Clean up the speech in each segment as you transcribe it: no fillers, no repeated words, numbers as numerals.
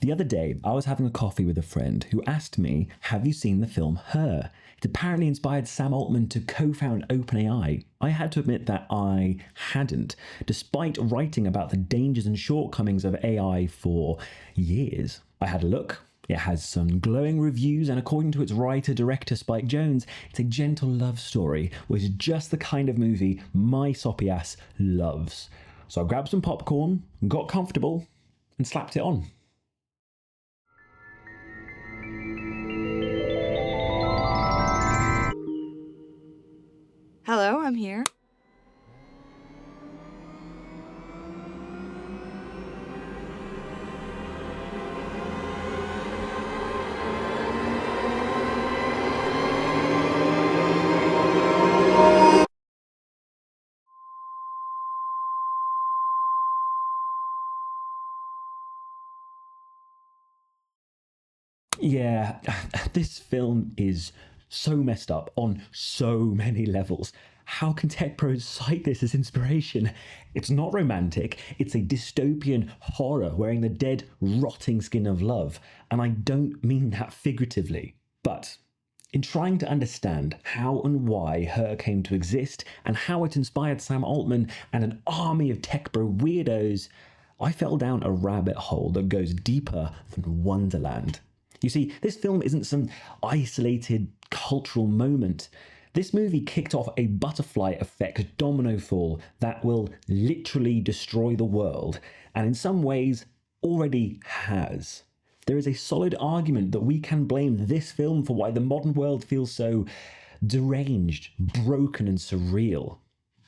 The other day, I was having a coffee with a friend who asked me, have you seen the film Her? It apparently inspired Sam Altman to co-found OpenAI. I had to admit that I hadn't, despite writing about the dangers and shortcomings of AI for years. I had a look. It has some glowing reviews, and according to its writer-director Spike Jonze, it's a gentle love story, which is just the kind of movie my soppy ass loves. So I grabbed some popcorn, got comfortable, and slapped it on. Hello, I'm here. Yeah, this film is so messed up on so many levels. How can tech pros cite this as inspiration? It's not romantic, it's a dystopian horror wearing the dead, rotting skin of love. And I don't mean that figuratively. But in trying to understand how and why Her came to exist and how it inspired Sam Altman and an army of tech bro weirdos, I fell down a rabbit hole that goes deeper than Wonderland. You see, this film isn't some isolated cultural moment. This movie kicked off a butterfly effect domino fall that will literally destroy the world, and in some ways already has. There is a solid argument that we can blame this film for why the modern world feels so deranged, broken, and surreal.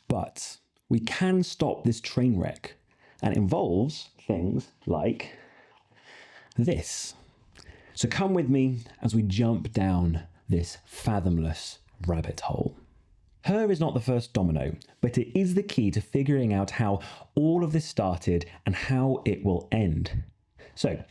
But we can stop this train wreck, and it involves things like this. So come with me as we jump down this fathomless rabbit hole. Her is not the first domino, but it is the key to figuring out how all of this started and how it will end. So,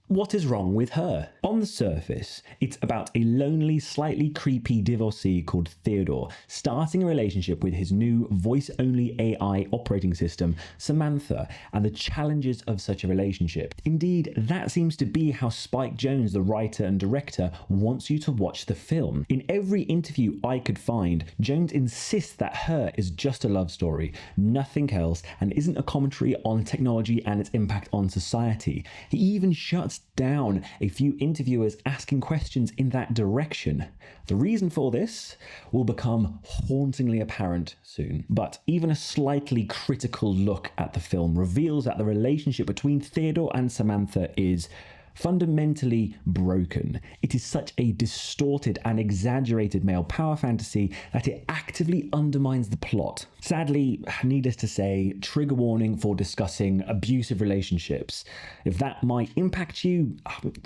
what is wrong with Her? On the surface, it's about a lonely, slightly creepy divorcee called Theodore starting a relationship with his new voice-only AI operating system, Samantha, and the challenges of such a relationship. Indeed, that seems to be how Spike Jonze, the writer and director, wants you to watch the film. In every interview I could find, Jonze insists that Her is just a love story, nothing else, and isn't a commentary on technology and its impact on society. He even shuts down a few interviewers asking questions in that direction. The reason for this will become hauntingly apparent soon, but even a slightly critical look at the film reveals that the relationship between Theodore and Samantha is fundamentally broken. It is such a distorted and exaggerated male power fantasy that it actively undermines the plot. Sadly, needless to say, trigger warning for discussing abusive relationships. If that might impact you,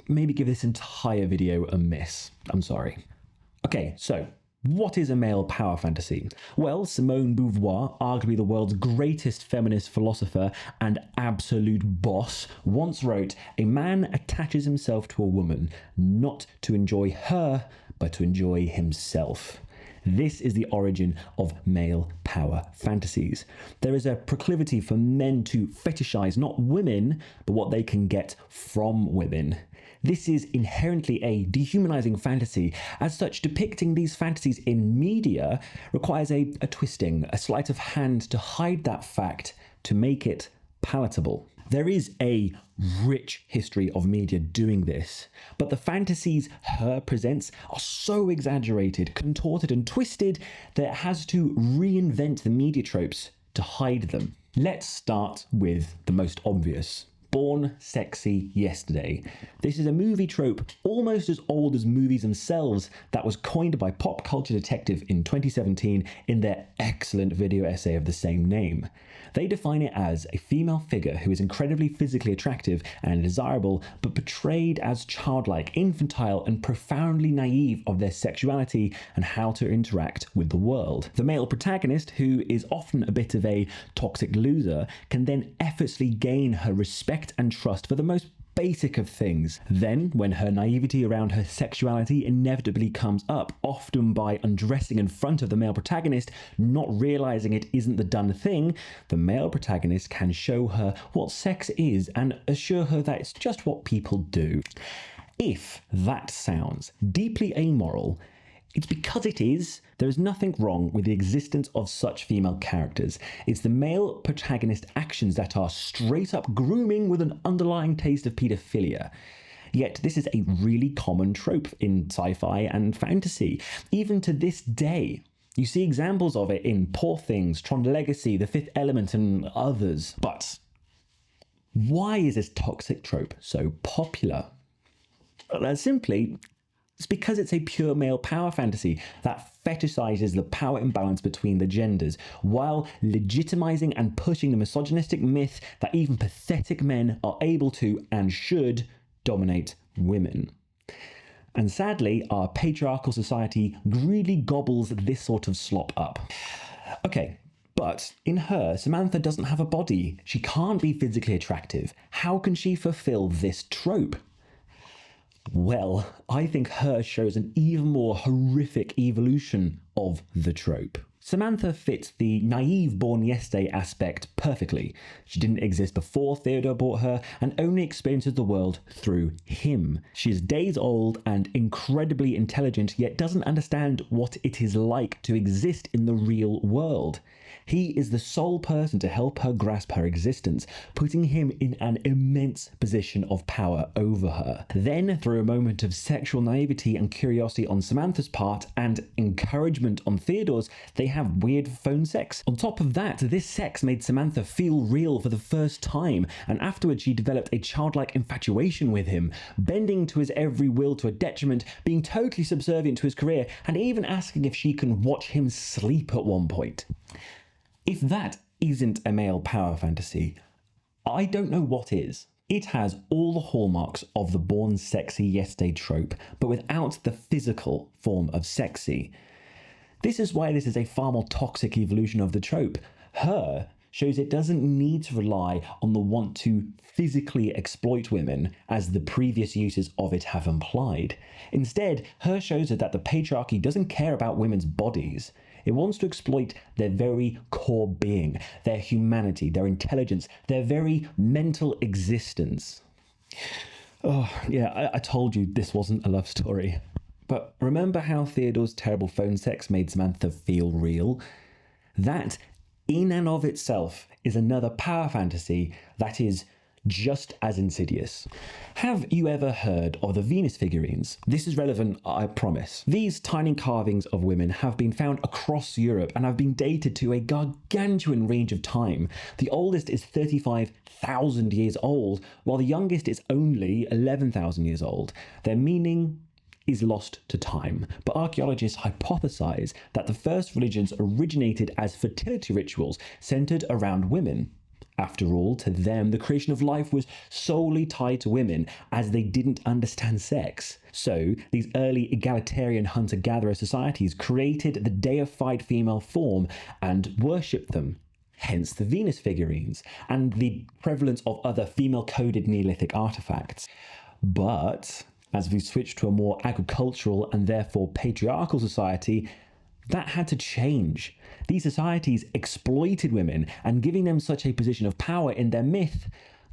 maybe give this entire video a miss. I'm sorry. Okay, so what is a male power fantasy? Well, Simone Beauvoir, arguably the world's greatest feminist philosopher and absolute boss, once wrote, "A man attaches himself to a woman, not to enjoy her, but to enjoy himself." This is the origin of male power fantasies. There is a proclivity for men to fetishize not women, but what they can get from women. This is inherently a dehumanizing fantasy. As such, depicting these fantasies in media requires a twisting, a sleight of hand to hide that fact, to make it palatable. There is a rich history of media doing this, but the fantasies Her presents are so exaggerated, contorted, and twisted that it has to reinvent the media tropes to hide them. Let's start with the most obvious. Born Sexy Yesterday. This is a movie trope almost as old as movies themselves that was coined by Pop Culture Detective in 2017 in their excellent video essay of the same name. They define it as a female figure who is incredibly physically attractive and desirable, but portrayed as childlike, infantile, and profoundly naive of their sexuality and how to interact with the world. The male protagonist, who is often a bit of a toxic loser, can then effortlessly gain her respect and trust for the most basic of things. Then, when her naivety around her sexuality inevitably comes up, often by undressing in front of the male protagonist, not realizing it isn't the done thing, the male protagonist can show her what sex is and assure her that it's just what people do. If that sounds deeply amoral, it's because it is. There is nothing wrong with the existence of such female characters. It's the male protagonist actions that are straight up grooming with an underlying taste of paedophilia. Yet this is a really common trope in sci-fi and fantasy. Even to this day, you see examples of it in Poor Things, Tron Legacy, The Fifth Element, and others. But why is this toxic trope so popular? Simply, it's because it's a pure male power fantasy that fetishizes the power imbalance between the genders, while legitimizing and pushing the misogynistic myth that even pathetic men are able to and should dominate women. And sadly, our patriarchal society greedily gobbles this sort of slop up. Okay, but in Her, Samantha doesn't have a body. She can't be physically attractive. How can she fulfill this trope? Well, I think Her shows an even more horrific evolution of the trope. Samantha fits the naive born yesterday aspect perfectly. She didn't exist before Theodore bought her and only experiences the world through him. She is days old and incredibly intelligent, yet doesn't understand what it is like to exist in the real world. He is the sole person to help her grasp her existence, putting him in an immense position of power over her. Then, through a moment of sexual naivety and curiosity on Samantha's part, and encouragement on Theodore's, they have weird phone sex. On top of that, this sex made Samantha feel real for the first time, and afterwards she developed a childlike infatuation with him, bending to his every will to a detriment, being totally subservient to his career, and even asking if she can watch him sleep at one point. If that isn't a male power fantasy, I don't know what is. It has all the hallmarks of the born sexy yesterday trope, but without the physical form of sexy. This is why this is a far more toxic evolution of the trope. Her shows it doesn't need to rely on the want to physically exploit women, as the previous uses of it have implied. Instead, Her shows it that the patriarchy doesn't care about women's bodies. It wants to exploit their very core being, their humanity, their intelligence, their very mental existence. Oh, yeah, I told you this wasn't a love story. But remember how Theodore's terrible phone sex made Samantha feel real? That, in and of itself, is another power fantasy that is just as insidious. Have you ever heard of the Venus figurines? This is relevant, I promise. These tiny carvings of women have been found across Europe and have been dated to a gargantuan range of time. The oldest is 35,000 years old, while the youngest is only 11,000 years old. Their meaning is lost to time, but archaeologists hypothesize that the first religions originated as fertility rituals centered around women. After all, to them, the creation of life was solely tied to women, as they didn't understand sex. So, these early egalitarian hunter-gatherer societies created the deified female form and worshipped them. Hence the Venus figurines, and the prevalence of other female-coded Neolithic artifacts. But as we switched to a more agricultural and therefore patriarchal society, that had to change. These societies exploited women, and giving them such a position of power in their myth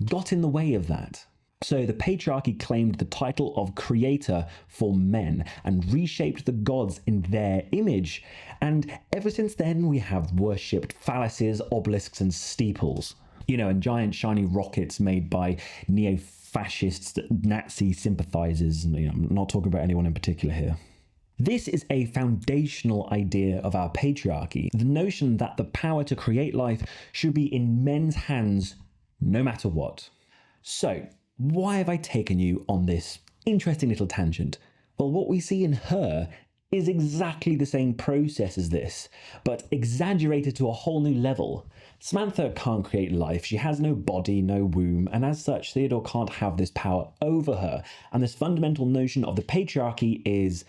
got in the way of that. So the patriarchy claimed the title of creator for men and reshaped the gods in their image. And ever since then, we have worshipped phalluses, obelisks, and steeples. And giant shiny rockets made by neo-fascist Nazi sympathizers. I'm not talking about anyone in particular here. This is a foundational idea of our patriarchy, the notion that the power to create life should be in men's hands no matter what. So, why have I taken you on this interesting little tangent? Well, what we see in Her is exactly the same process as this, but exaggerated to a whole new level. Samantha can't create life, she has no body, no womb, and as such, Theodore can't have this power over her, and this fundamental notion of the patriarchy is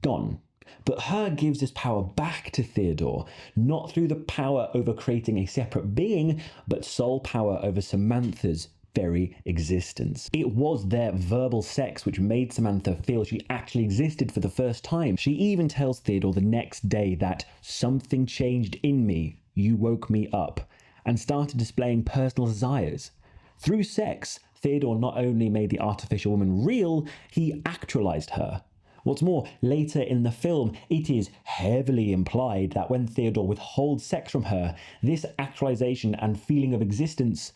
gone. But Her gives this power back to Theodore, not through the power over creating a separate being, but sole power over Samantha's very existence. It was their verbal sex which made Samantha feel she actually existed for the first time. She even tells Theodore the next day that something changed in me, you woke me up, and started displaying personal desires. Through sex, Theodore not only made the artificial woman real, he actualized her. What's more, later in the film, it is heavily implied that when Theodore withholds sex from her, this actualization and feeling of existence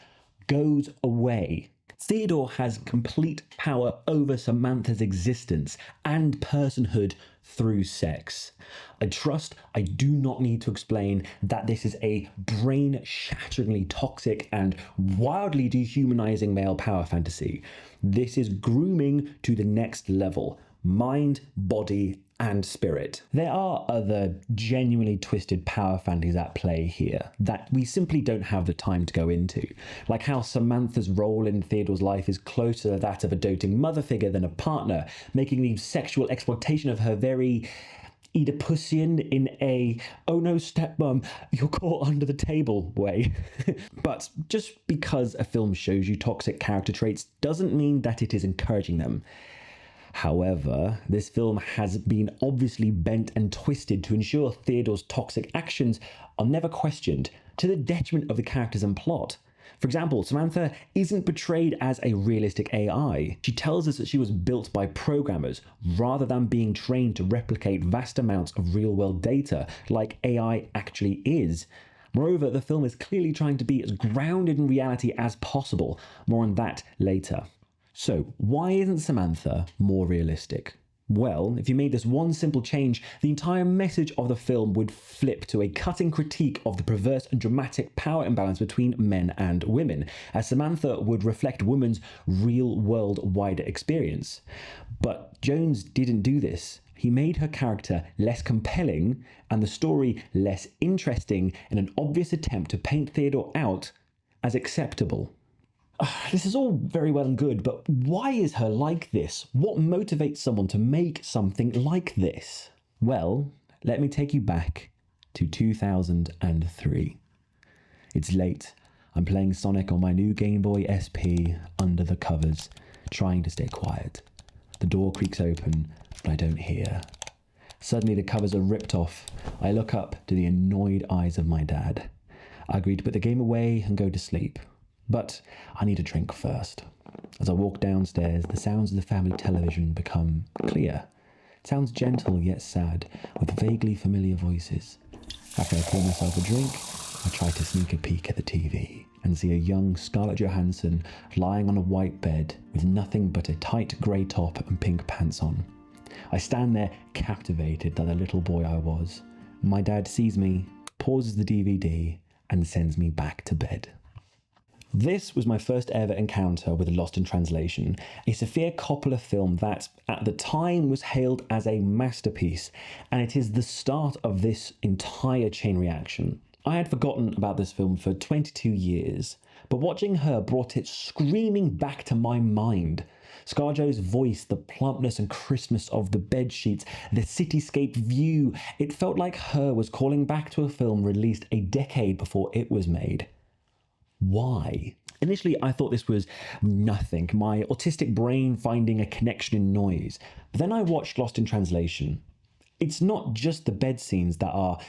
goes away. Theodore has complete power over Samantha's existence and personhood through sex. I trust I do not need to explain that this is a brain-shatteringly toxic and wildly dehumanizing male power fantasy. This is grooming to the next level. Mind, body, and spirit. There are other genuinely twisted power fantasies at play here that we simply don't have the time to go into, like how Samantha's role in Theodore's life is closer to that of a doting mother figure than a partner, making the sexual exploitation of her very Oedipuscian in a, oh no, stepmom, you're caught under the table way. But just because a film shows you toxic character traits doesn't mean that it is encouraging them. However, this film has been obviously bent and twisted to ensure Theodore's toxic actions are never questioned, to the detriment of the characters and plot. For example, Samantha isn't portrayed as a realistic AI. She tells us that she was built by programmers, rather than being trained to replicate vast amounts of real-world data, like AI actually is. Moreover, the film is clearly trying to be as grounded in reality as possible. More on that later. So, why isn't Samantha more realistic? Well, if you made this one simple change, the entire message of the film would flip to a cutting critique of the perverse and dramatic power imbalance between men and women, as Samantha would reflect women's real-world wider experience. But Jones didn't do this. He made her character less compelling and the story less interesting in an obvious attempt to paint Theodore out as acceptable. This is all very well and good, but why is her like this? What motivates someone to make something like this? Well, let me take you back to 2003. It's late. I'm playing Sonic on my new Game Boy SP under the covers, trying to stay quiet. The door creaks open, but I don't hear. Suddenly the covers are ripped off. I look up to the annoyed eyes of my dad. I agree to put the game away and go to sleep. But I need a drink first. As I walk downstairs, the sounds of the family television become clear. It sounds gentle yet sad, with vaguely familiar voices. After I pour myself a drink, I try to sneak a peek at the TV and see a young Scarlett Johansson lying on a white bed with nothing but a tight grey top and pink pants on. I stand there captivated by the little boy I was. My dad sees me, pauses the DVD, and sends me back to bed. This was my first ever encounter with Lost in Translation, a Sofia Coppola film that, at the time, was hailed as a masterpiece, and it is the start of this entire chain reaction. I had forgotten about this film for 22 years, but watching her brought it screaming back to my mind. ScarJo's voice, the plumpness and crispness of the bedsheets, the cityscape view, it felt like her was calling back to a film released a decade before it was made. Why? Initially, I thought this was nothing, my autistic brain finding a connection in noise. But then I watched Lost in Translation. It's not just the bed scenes that are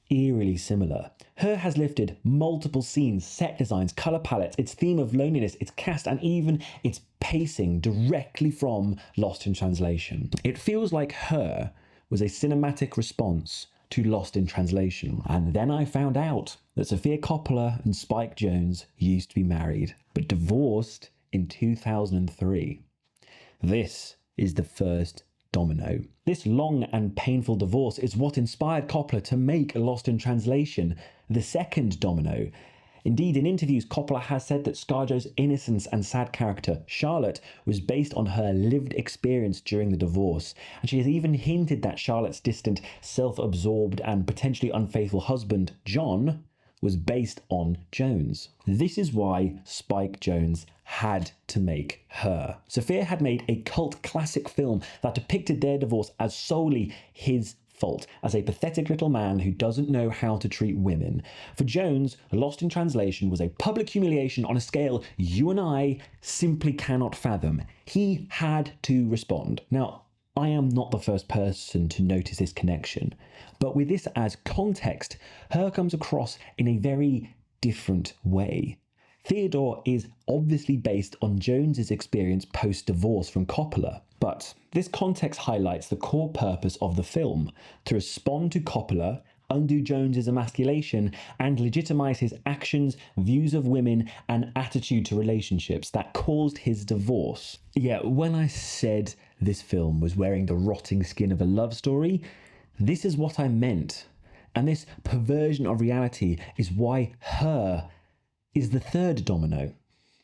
eerily similar. Her has lifted multiple scenes, set designs, colour palettes, its theme of loneliness, its cast, and even its pacing directly from Lost in Translation. It feels like Her was a cinematic response to Lost in Translation. And then I found out that Sofia Coppola and Spike Jonze used to be married, but divorced in 2003. This is the first domino. This long and painful divorce is what inspired Coppola to make Lost in Translation, the second domino. Indeed, in interviews, Coppola has said that ScarJo's innocence and sad character, Charlotte, was based on her lived experience during the divorce, and she has even hinted that Charlotte's distant, self-absorbed and potentially unfaithful husband, John, was based on Jones. This is why Spike Jonze had to make Her. Sofia had made a cult classic film that depicted their divorce as solely his fault as a pathetic little man who doesn't know how to treat women. For Jones, Lost in Translation was a public humiliation on a scale you and I simply cannot fathom. He had to respond. Now, I am not the first person to notice this connection, but with this as context, Her comes across in a very different way. Theodore is obviously based on Jones's experience post-divorce from Coppola, but this context highlights the core purpose of the film, to respond to Coppola, undo Jones's emasculation, and legitimize his actions, views of women, and attitude to relationships that caused his divorce. Yeah, when I said this film was wearing the rotting skin of a love story, this is what I meant. And this perversion of reality is why Her is the third domino.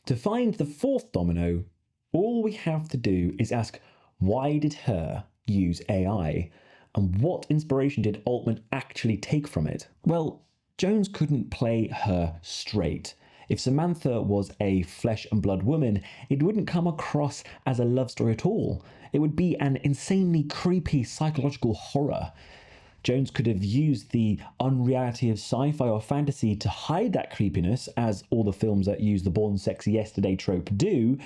To find the fourth domino, all we have to do is ask, why did Her use AI? And what inspiration did Altman actually take from it? Well, Jones couldn't play Her straight. If Samantha was a flesh and blood woman, it wouldn't come across as a love story at all. It would be an insanely creepy psychological horror. Jones could have used the unreality of sci-fi or fantasy to hide that creepiness, as all the films that use the Born Sexy Yesterday trope do,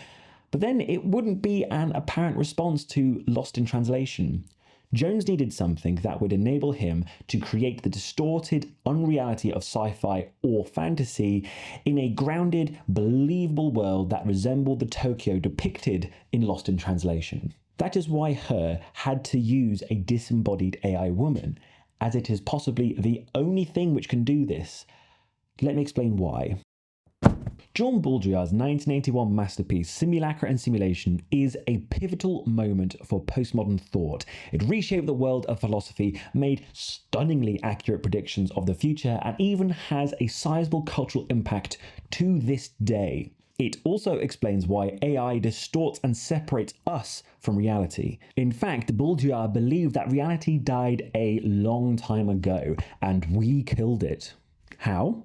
but then it wouldn't be an apparent response to Lost in Translation. Jones needed something that would enable him to create the distorted unreality of sci-fi or fantasy in a grounded, believable world that resembled the Tokyo depicted in Lost in Translation. That is why Her had to use a disembodied AI woman, as it is possibly the only thing which can do this. Let me explain why. John Baudrillard's 1981 masterpiece, Simulacra and Simulation, is a pivotal moment for postmodern thought. It reshaped the world of philosophy, made stunningly accurate predictions of the future, and even has a sizable cultural impact to this day. It also explains why AI distorts and separates us from reality. In fact, Baudrillard believed that reality died a long time ago, and we killed it. How?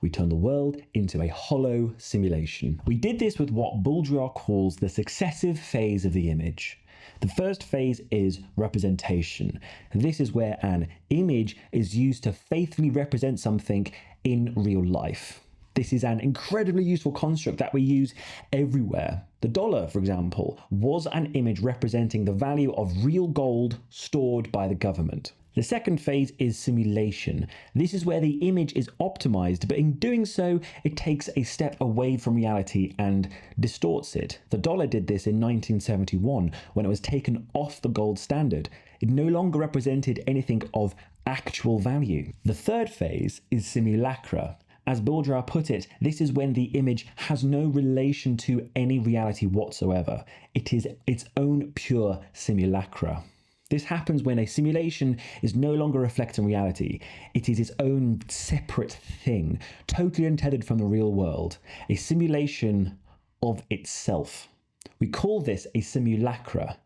We turned the world into a hollow simulation. We did this with what Baudrillard calls the successive phase of the image. The first phase is representation. This is where an image is used to faithfully represent something in real life. This is an incredibly useful construct that we use everywhere. The dollar, for example, was an image representing the value of real gold stored by the government. The second phase is simulation. This is where the image is optimized, but in doing so, it takes a step away from reality and distorts it. The dollar did this in 1971 when it was taken off the gold standard. It no longer represented anything of actual value. The third phase is simulacra. As Baudrillard put it, this is when the image has no relation to any reality whatsoever. It is its own pure simulacra. This happens when a simulation is no longer reflecting reality. It is its own separate thing, totally untethered from the real world, a simulation of itself. We call this a simulacra.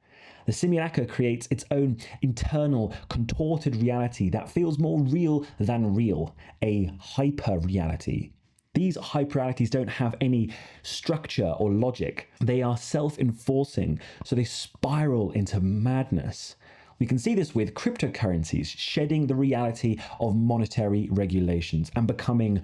The simulacra creates its own internal, contorted reality that feels more real than real, a hyper-reality. These hyperrealities don't have any structure or logic. They are self-enforcing, so they spiral into madness. We can see this with cryptocurrencies shedding the reality of monetary regulations and becoming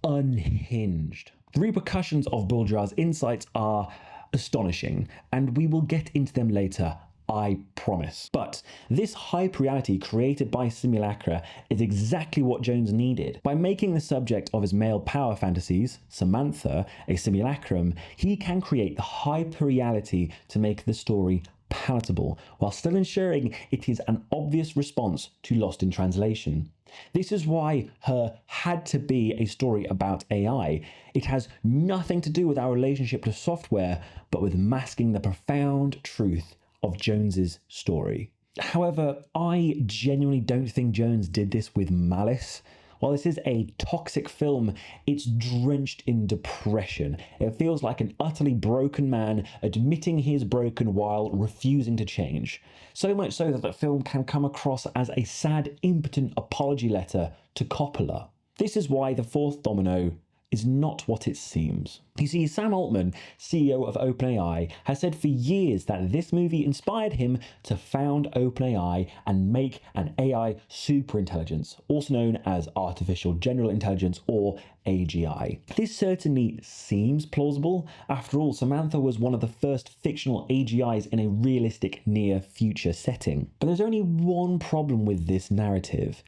unhinged. The repercussions of Baudrillard's insights are astonishing, and we will get into them later, I promise. But this hyperreality created by simulacra is exactly what Jones needed. By making the subject of his male power fantasies, Samantha, a simulacrum, he can create the hyperreality to make the story palatable, while still ensuring it is an obvious response to Lost in Translation. This is why Her had to be a story about AI. It has nothing to do with our relationship to software, but with masking the profound truth of Jones's story. However, I genuinely don't think Jones did this with malice. While this is a toxic film, it's drenched in depression. It feels like an utterly broken man admitting he is broken while refusing to change. So much so that the film can come across as a sad, impotent apology letter to Coppola. This is why the fourth domino is not what it seems. You see, Sam Altman, CEO of OpenAI, has said for years that this movie inspired him to found OpenAI and make an AI superintelligence, also known as artificial general intelligence or AGI. This certainly seems plausible. After all, Samantha was one of the first fictional AGIs in a realistic near future setting. But there's only one problem with this narrative.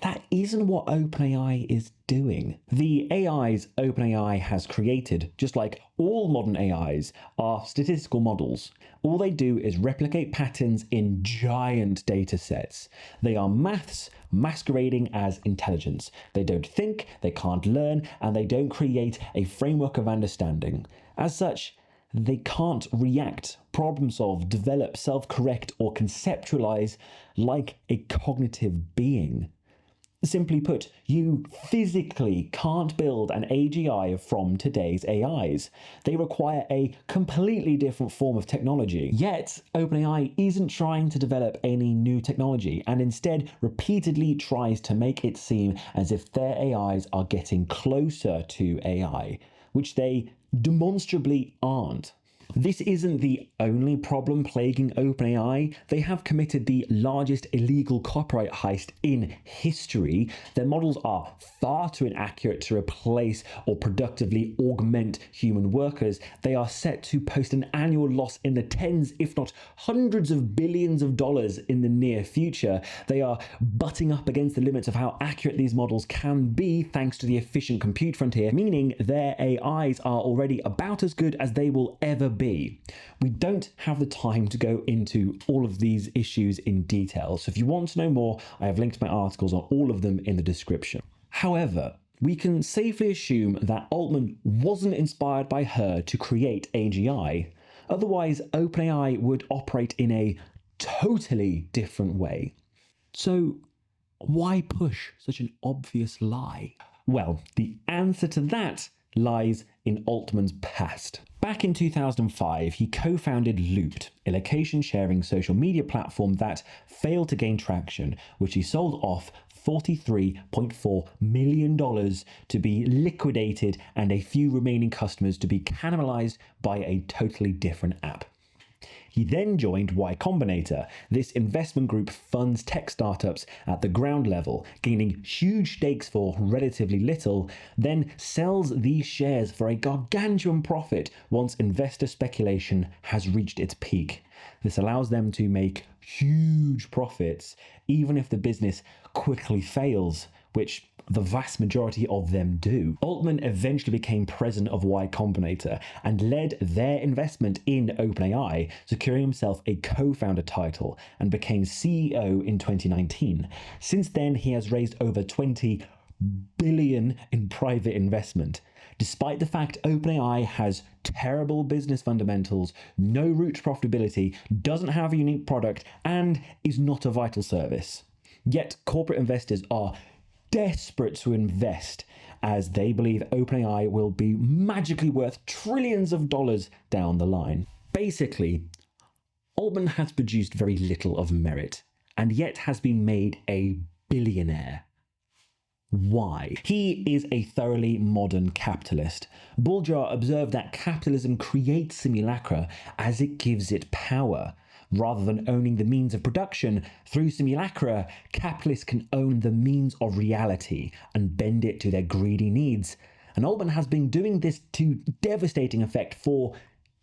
That isn't what OpenAI is doing. The AIs OpenAI has created, just like all modern AIs, are statistical models. All they do is replicate patterns in giant data sets. They are maths masquerading as intelligence. They don't think, they can't learn, and they don't create a framework of understanding. As such, they can't react, problem solve, develop, self-correct, or conceptualize like a cognitive being. Simply put, you physically can't build an AGI from today's AIs. They require a completely different form of technology. Yet, OpenAI isn't trying to develop any new technology and instead repeatedly tries to make it seem as if their AIs are getting closer to AI, which they demonstrably aren't. This isn't the only problem plaguing OpenAI. They have committed the largest illegal copyright heist in history. Their models are far too inaccurate to replace or productively augment human workers. They are set to post an annual loss in the tens, if not hundreds of billions of dollars in the near future. They are butting up against the limits of how accurate these models can be thanks to the efficient compute frontier, meaning their AIs are already about as good as they will ever be. We don't have the time to go into all of these issues in detail, so if you want to know more, I have linked my articles on all of them in the description. However, we can safely assume that Altman wasn't inspired by her to create AGI. Otherwise, OpenAI would operate in a totally different way. So, why push such an obvious lie? Well, the answer to that lies in Altman's past. Back in 2005, he co-founded Looped, a location-sharing social media platform that failed to gain traction, which he sold off $43.4 million to be liquidated and a few remaining customers to be cannibalized by a totally different app. He then joined Y Combinator. This investment group funds tech startups at the ground level, gaining huge stakes for relatively little, then sells these shares for a gargantuan profit once investor speculation has reached its peak. This allows them to make huge profits, even if the business quickly fails, which the vast majority of them do. Altman eventually became president of Y Combinator and led their investment in OpenAI, securing himself a co-founder title, and became CEO in 2019. Since then, he has raised over $20 billion in private investment. Despite the fact OpenAI has terrible business fundamentals, no route to profitability, doesn't have a unique product, and is not a vital service. Yet corporate investors are desperate to invest as they believe OpenAI will be magically worth trillions of dollars down the line. Basically, Altman has produced very little of merit and yet has been made a billionaire. Why? He is a thoroughly modern capitalist. Bulger observed that capitalism creates simulacra as it gives it power. Rather than owning the means of production, through simulacra, capitalists can own the means of reality and bend it to their greedy needs. And Altman has been doing this to devastating effect for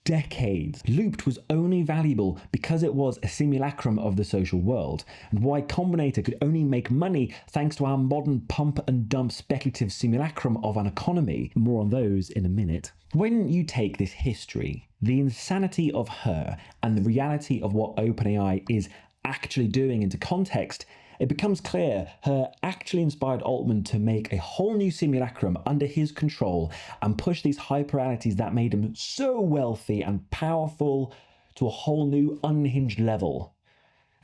decades. Looped was only valuable because it was a simulacrum of the social world, and Y Combinator could only make money thanks to our modern pump and dump speculative simulacrum of an economy. More on those in a minute. When you take this history, the insanity of her, and the reality of what OpenAI is actually doing into context, it becomes clear her actually inspired Altman to make a whole new simulacrum under his control and push these hyperrealities that made him so wealthy and powerful to a whole new unhinged level.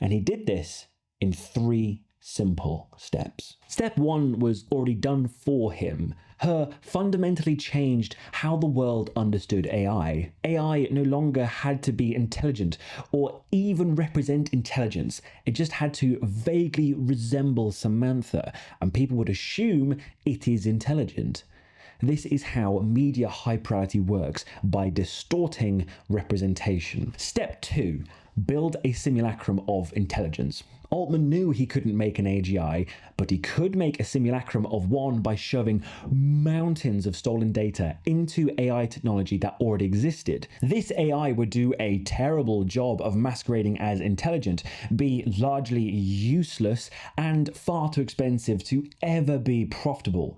And he did this in 3 simple steps. Step 1 was already done for him. Her fundamentally changed how the world understood AI. AI no longer had to be intelligent or even represent intelligence. It just had to vaguely resemble Samantha, and people would assume it is intelligent. This is how media hyperreality works, by distorting representation. Step 2. Build a simulacrum of intelligence. Altman knew he couldn't make an AGI, but he could make a simulacrum of one by shoving mountains of stolen data into AI technology that already existed. This AI would do a terrible job of masquerading as intelligent, be largely useless, and far too expensive to ever be profitable.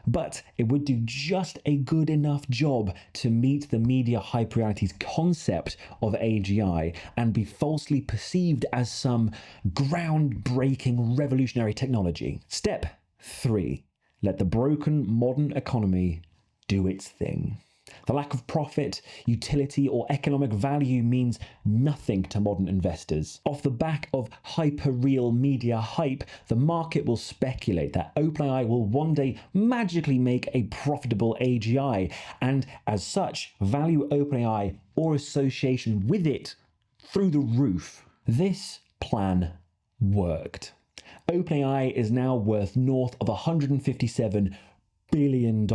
But it would do just a good enough job to meet the media hyperreality's concept of AGI and be falsely perceived as some groundbreaking revolutionary technology. Step 3. Let the broken modern economy do its thing. The lack of profit, utility, or economic value means nothing to modern investors. Off the back of hyper-real media hype, the market will speculate that OpenAI will one day magically make a profitable AGI, and as such, value OpenAI or association with it through the roof. This plan worked. OpenAI is now worth north of $157 billion.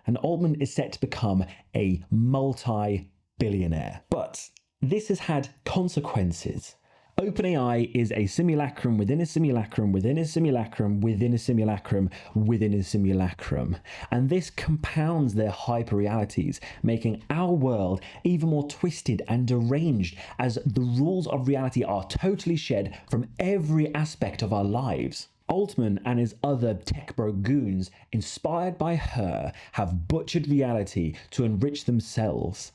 And Altman is set to become a multi-billionaire. But this has had consequences. OpenAI is a simulacrum within a simulacrum within a simulacrum within a simulacrum within a simulacrum. And this compounds their hyperrealities, making our world even more twisted and deranged as the rules of reality are totally shed from every aspect of our lives. Altman and his other tech bro goons, inspired by her, have butchered reality to enrich themselves.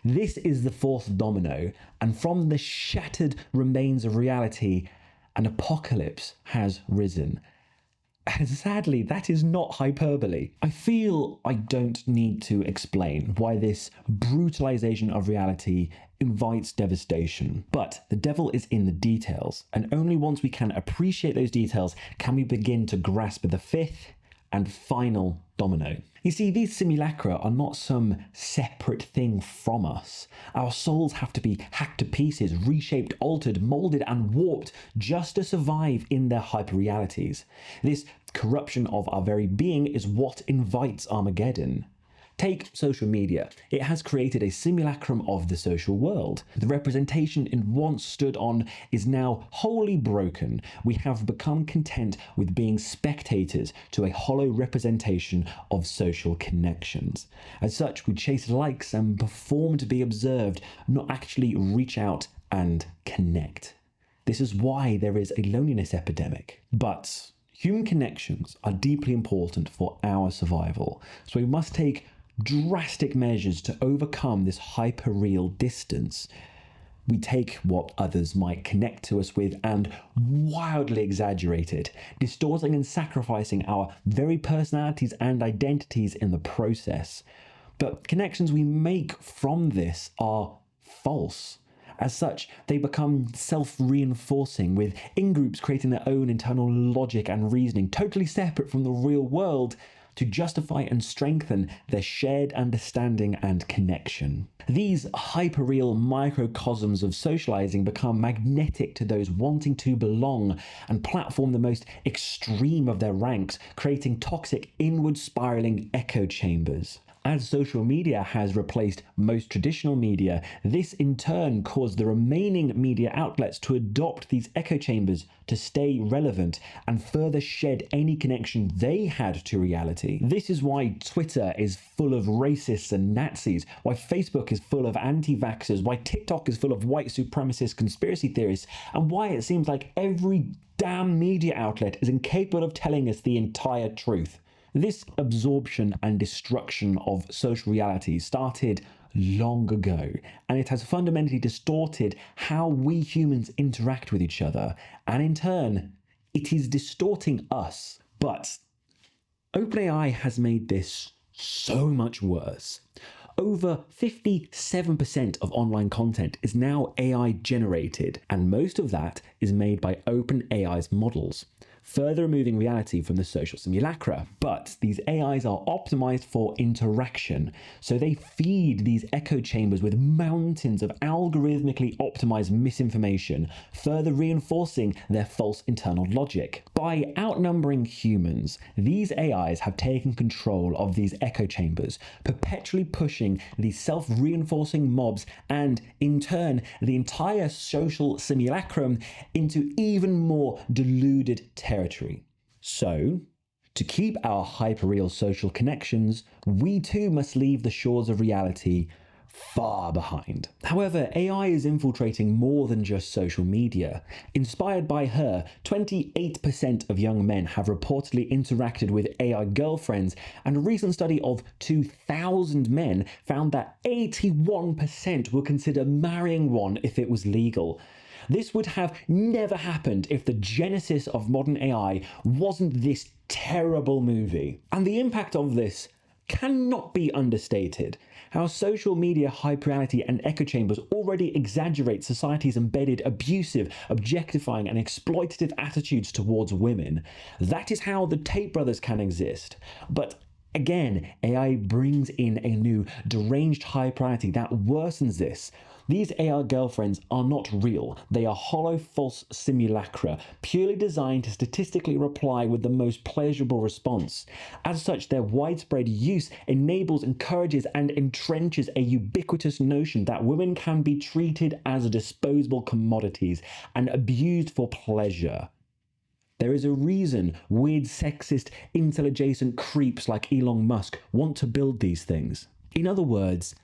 This is the fourth domino, and from the shattered remains of reality, an apocalypse has risen. And sadly, that is not hyperbole. I feel I don't need to explain why this brutalization of reality invites devastation. But the devil is in the details, and only once we can appreciate those details can we begin to grasp the fifth and final domino. You see, these simulacra are not some separate thing from us. Our souls have to be hacked to pieces, reshaped, altered, molded, and warped just to survive in their hyperrealities. This corruption of our very being is what invites Armageddon. Take social media. It has created a simulacrum of the social world. The representation it once stood on is now wholly broken. We have become content with being spectators to a hollow representation of social connections. As such, we chase likes and perform to be observed, not actually reach out and connect. This is why there is a loneliness epidemic. But human connections are deeply important for our survival, so we must take drastic measures to overcome this hyper-real distance. We take what others might connect to us with and wildly exaggerate it, distorting and sacrificing our very personalities and identities in the process. But connections we make from this are false. As such, they become self-reinforcing, with in-groups creating their own internal logic and reasoning, totally separate from the real world, to justify and strengthen their shared understanding and connection. These hyperreal microcosms of socializing become magnetic to those wanting to belong and platform the most extreme of their ranks, creating toxic, inward spiraling echo chambers. As social media has replaced most traditional media, this in turn caused the remaining media outlets to adopt these echo chambers to stay relevant and further shed any connection they had to reality. This is why Twitter is full of racists and Nazis, why Facebook is full of anti-vaxxers, why TikTok is full of white supremacist conspiracy theorists, and why it seems like every damn media outlet is incapable of telling us the entire truth. This absorption and destruction of social reality started long ago, and it has fundamentally distorted how we humans interact with each other, and in turn, it is distorting us. But OpenAI has made this so much worse. Over 57% of online content is now AI generated, and most of that is made by OpenAI's models. further removing reality from the social simulacra. But these AIs are optimized for interaction, so they feed these echo chambers with mountains of algorithmically optimized misinformation, further reinforcing their false internal logic. By outnumbering humans, these AIs have taken control of these echo chambers, perpetually pushing these self-reinforcing mobs and, in turn, the entire social simulacrum into even more deluded territory. So, to keep our hyperreal social connections, we too must leave the shores of reality far behind. However, AI is infiltrating more than just social media. Inspired by her, 28% of young men have reportedly interacted with AI girlfriends, and a recent study of 2,000 men found that 81% would consider marrying one if it was legal. This would have never happened if the genesis of modern AI wasn't this terrible movie. And the impact of this cannot be understated. How social media hyperreality and echo chambers already exaggerate society's embedded abusive, objectifying and exploitative attitudes towards women. That is how the Tate brothers can exist. But again, AI brings in a new deranged hyperreality that worsens this. These AI girlfriends are not real. They are hollow, false simulacra, purely designed to statistically reply with the most pleasurable response. As such, their widespread use enables, encourages, and entrenches a ubiquitous notion that women can be treated as disposable commodities and abused for pleasure. There is a reason weird, sexist, intel-adjacent creeps like Elon Musk want to build these things. In other words,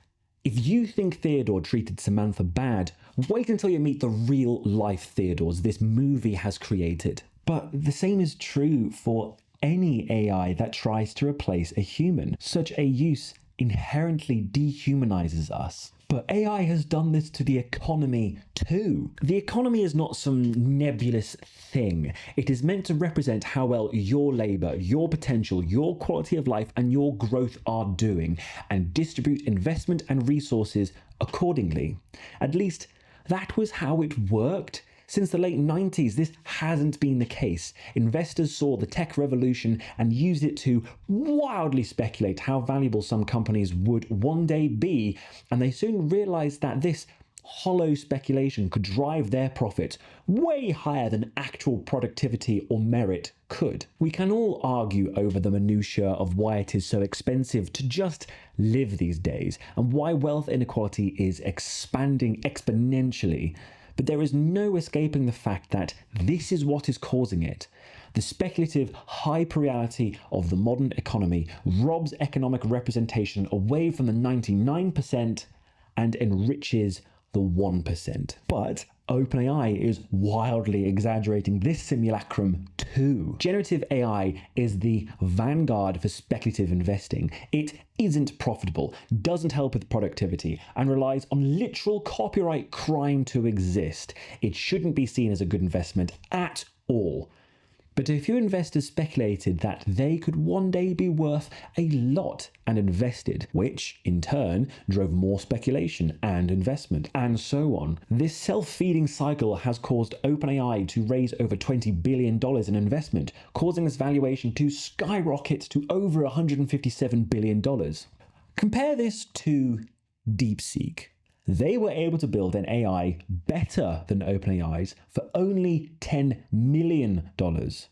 if you think Theodore treated Samantha bad, wait until you meet the real-life Theodores this movie has created. But the same is true for any AI that tries to replace a human. Such a use inherently dehumanizes us. But AI has done this to the economy too. The economy is not some nebulous thing. It is meant to represent how well your labor, your potential, your quality of life, and your growth are doing, and distribute investment and resources accordingly. At least, that was how it worked. Since the late 90s, this hasn't been the case. Investors saw the tech revolution and used it to wildly speculate how valuable some companies would one day be, and they soon realized that this hollow speculation could drive their profit way higher than actual productivity or merit could. We can all argue over the minutiae of why it is so expensive to just live these days, and why wealth inequality is expanding exponentially. But there is no escaping the fact that this is what is causing it. The speculative hyperreality of the modern economy robs economic representation away from the 99% and enriches the 1%. But OpenAI is wildly exaggerating this simulacrum too. Generative AI is the vanguard for speculative investing. It isn't profitable, doesn't help with productivity, and relies on literal copyright crime to exist. It shouldn't be seen as a good investment at all. But a few investors speculated that they could one day be worth a lot and invested, which in turn drove more speculation and investment, and so on. This self-feeding cycle has caused OpenAI to raise over $20 billion in investment, causing its valuation to skyrocket to over $157 billion. Compare this to DeepSeek. They were able to build an AI better than OpenAI's for only $10 million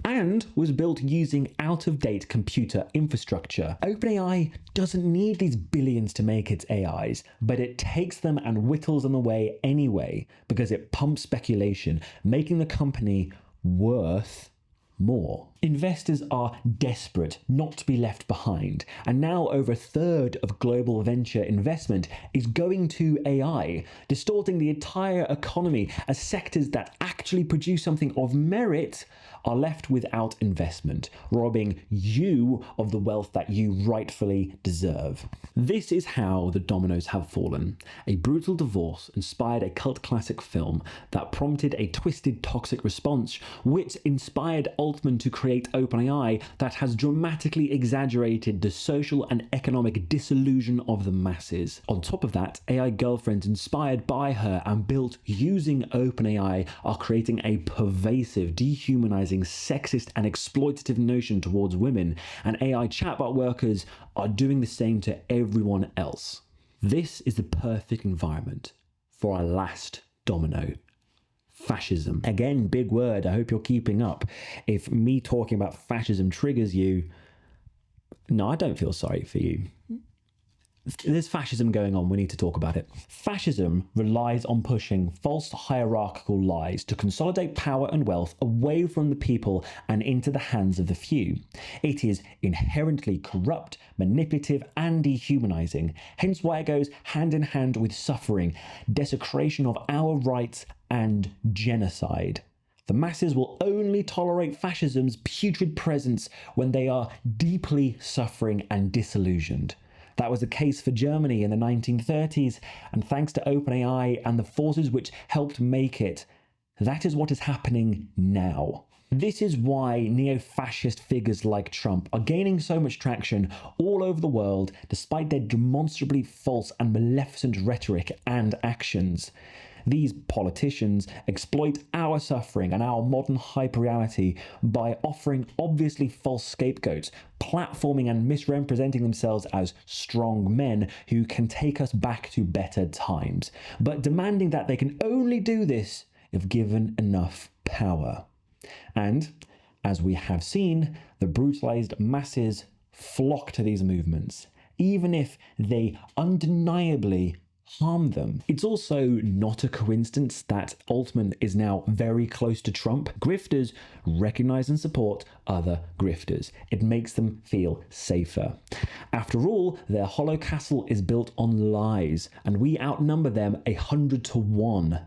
and was built using out-of-date computer infrastructure. OpenAI doesn't need these billions to make its AIs, but it takes them and whittles them away anyway because it pumps speculation, making the company worth more. Investors are desperate not to be left behind, and now over a third of global venture investment is going to AI, distorting the entire economy as sectors that actually produce something of merit are left without investment, robbing you of the wealth that you rightfully deserve. This is how the dominoes have fallen. A brutal divorce inspired a cult classic film that prompted a twisted toxic response, which inspired Altman to create OpenAI that has dramatically exaggerated the social and economic disillusion of the masses. On top of that, AI girlfriends inspired by her and built using OpenAI are creating a pervasive, dehumanizing, sexist and exploitative notion towards women, and AI chatbot workers are doing the same to everyone else. This is the perfect environment for our last domino. Fascism. Again, big word. I hope you're keeping up. If me talking about fascism triggers you, no, I don't feel sorry for you. There's fascism going on. We need to talk about it. Fascism relies on pushing false hierarchical lies to consolidate power and wealth away from the people and into the hands of the few. It is inherently corrupt, manipulative, and dehumanizing, hence why it goes hand in hand with suffering, desecration of our rights, and genocide. The masses will only tolerate fascism's putrid presence when they are deeply suffering and disillusioned. That was the case for Germany in the 1930s, and thanks to OpenAI and the forces which helped make it, that is what is happening now. This is why neo-fascist figures like Trump are gaining so much traction all over the world, despite their demonstrably false and maleficent rhetoric and actions. These politicians exploit our suffering and our modern hyperreality by offering obviously false scapegoats, platforming and misrepresenting themselves as strong men who can take us back to better times, but demanding that they can only do this if given enough power. And, as we have seen, the brutalized masses flock to these movements, even if they undeniably harm them. It's also not a coincidence that Altman is now very close to Trump. Grifters recognize and support other grifters. It makes them feel safer. After all, their hollow castle is built on lies, and we outnumber them 100 to 1.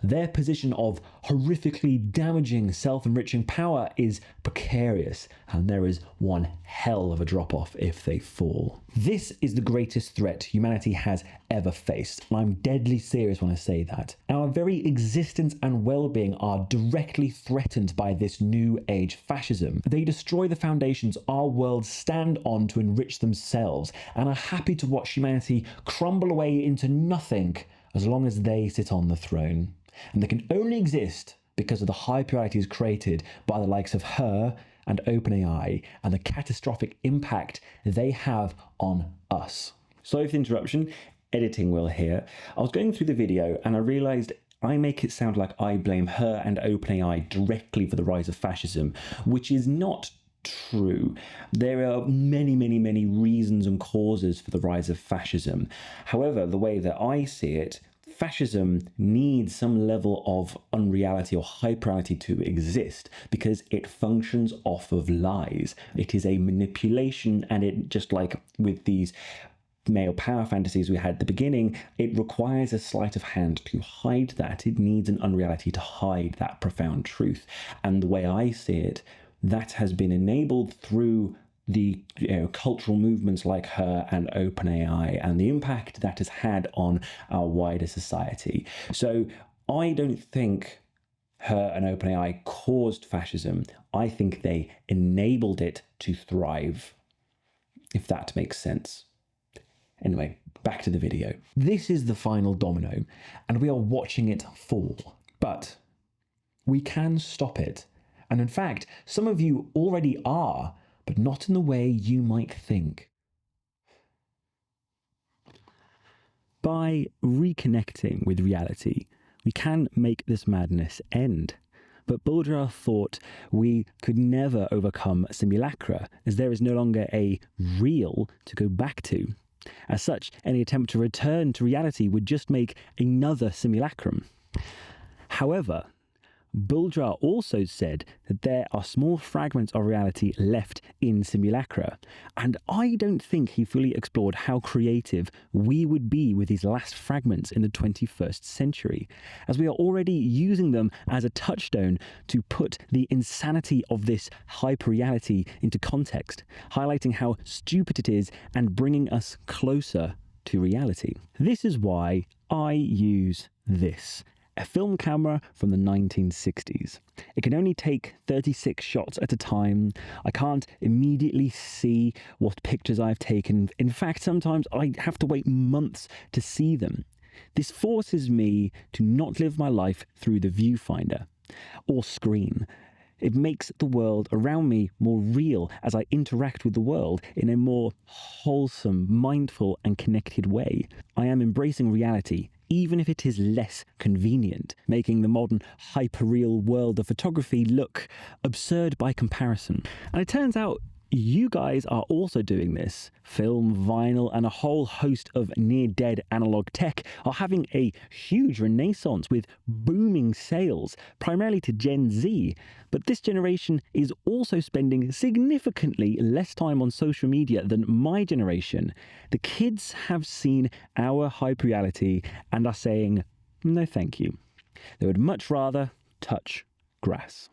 Their position of horrifically damaging, self-enriching power is precarious, and there is one hell of a drop-off if they fall. This is the greatest threat humanity has ever faced, and I'm deadly serious when I say that. Our very existence and well-being are directly threatened by this new age fascism. They destroy the foundations our worlds stand on to enrich themselves, and are happy to watch humanity crumble away into nothing as long as they sit on the throne. And they can only exist because of the hyperrealities created by the likes of her and OpenAI and the catastrophic impact they have on us. Sorry for the interruption, editing will here. I was going through the video and I realized I make it sound like I blame her and OpenAI directly for the rise of fascism, which is not true. There are many reasons and causes for the rise of fascism. However, the way that I see it, fascism needs some level of unreality or hyperreality to exist because it functions off of lies. It is a manipulation, and it, just like with these male power fantasies we had at the beginning, it requires a sleight of hand to hide that. It needs an unreality to hide that profound truth. And the way I see it, that has been enabled through the cultural movements like her and OpenAI and the impact that has had on our wider society. So I don't think her and OpenAI caused fascism. I think they enabled it to thrive, if that makes sense. Anyway, back to the video. This is the final domino, and we are watching it fall. But we can stop it. And in fact, some of you already are, but not in the way you might think. By reconnecting with reality, we can make this madness end. But Baudrillard thought we could never overcome simulacra, as there is no longer a real to go back to. As such, any attempt to return to reality would just make another simulacrum. However, Baudrillard also said that there are small fragments of reality left in simulacra, and I don't think he fully explored how creative we would be with these last fragments in the 21st century, as we are already using them as a touchstone to put the insanity of this hyperreality into context, highlighting how stupid it is and bringing us closer to reality. This is why I use this. a film camera from the 1960s. It can only take 36 shots at a time. I can't immediately see what pictures I've taken. In fact, sometimes I have to wait months to see them. This forces me to not live my life through the viewfinder or screen. It makes the world around me more real as I interact with the world in a more wholesome, mindful, and connected way. I am embracing reality, even if it is less convenient, making the modern hyper-real world of photography look absurd by comparison. And it turns out you guys are also doing this. Film, vinyl, and a whole host of near-dead analog tech are having a huge renaissance with booming sales, primarily to Gen Z. But this generation is also spending significantly less time on social media than my generation. The kids have seen our hyperreality and are saying, no thank you. They would much rather touch grass.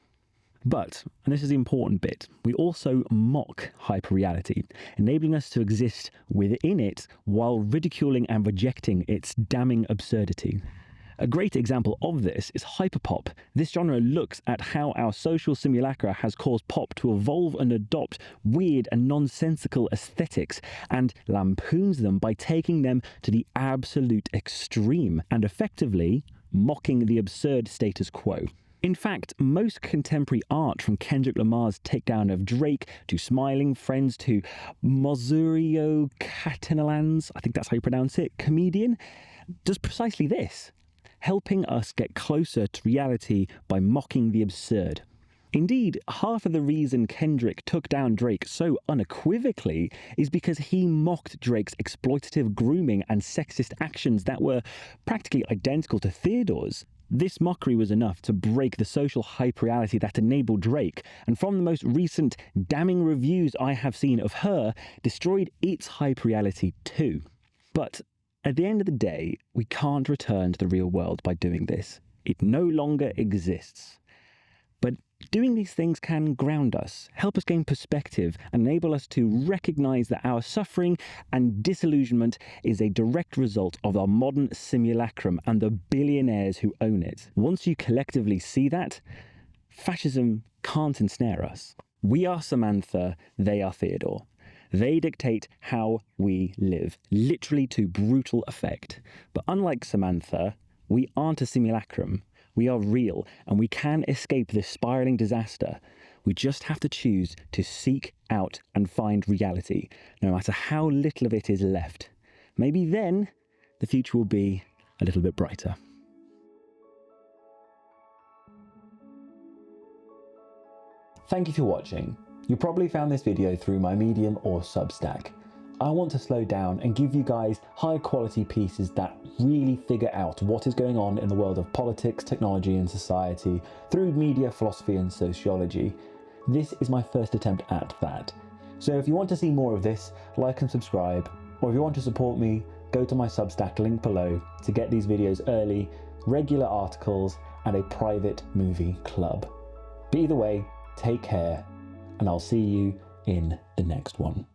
But, and this is the important bit, we also mock hyperreality, enabling us to exist within it while ridiculing and rejecting its damning absurdity. A great example of this is hyperpop. This genre looks at how our social simulacra has caused pop to evolve and adopt weird and nonsensical aesthetics, and lampoons them by taking them to the absolute extreme, and effectively mocking the absurd status quo. In fact, most contemporary art, from Kendrick Lamar's takedown of Drake to Smiling Friends to Mozurio Catalan's, I think that's how you pronounce it, comedian, does precisely this, helping us get closer to reality by mocking the absurd. Indeed, half of the reason Kendrick took down Drake so unequivocally is because he mocked Drake's exploitative grooming and sexist actions that were practically identical to Theodore's. This mockery was enough to break the social hyperreality that enabled Drake, and from the most recent damning reviews I have seen of her, destroyed its hyperreality too. But at the end of the day, we can't return to the real world by doing this. It no longer exists. But doing these things can ground us, help us gain perspective, and enable us to recognize that our suffering and disillusionment is a direct result of our modern simulacrum and the billionaires who own it. Once you collectively see that, fascism can't ensnare us. We are Samantha, they are Theodore. They dictate how we live, literally to brutal effect. But unlike Samantha, we aren't a simulacrum. We are real, and we can escape this spiraling disaster. We just have to choose to seek out and find reality, no matter how little of it is left. Maybe then, the future will be a little bit brighter. Thank you for watching. You probably found this video through my Medium or Substack. I want to slow down and give you guys high quality pieces that really figure out what is going on in the world of politics, technology and society through media, philosophy and sociology. This is my first attempt at that. So if you want to see more of this, like and subscribe, or if you want to support me, go to my Substack link below to get these videos early, regular articles and a private movie club. But either way, take care and I'll see you in the next one.